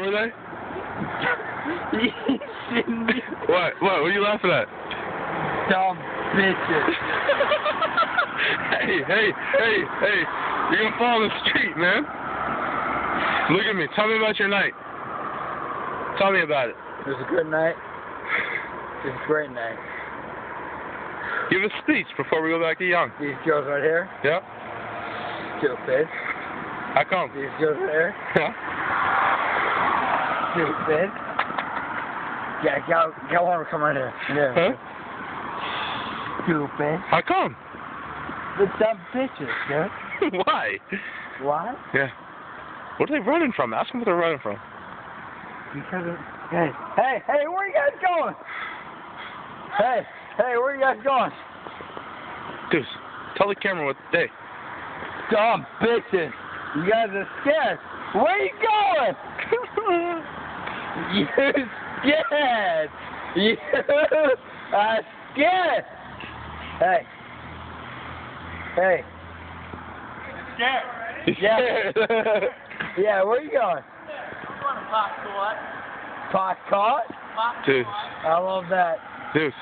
were they? You shouldn't be. What? What are you laughing at? Dumb bitches. Hey. You're gonna fall in the street, man. Look at me. Tell me about your night. Tell me about it. It was a good night. It was a great night. Give a speech before we go back to young. These girls right here. Yeah? Stupid. How come? These girls right here. Yeah? Stupid. Yeah, go on, come right here. Yeah. Huh? Stupid. How come? The dumb bitches, dude. Why? Why? Yeah. What are they running from? Ask them what they're running from. Because of... Hey, where you guys going? Hey, where you guys going? Dude, tell the camera what they. Dumb bitches. You guys are scared. Where you going? You scared. You are scared. Hey. Scared. Yeah. Yeah, where you going? Dude. I love that. Dude.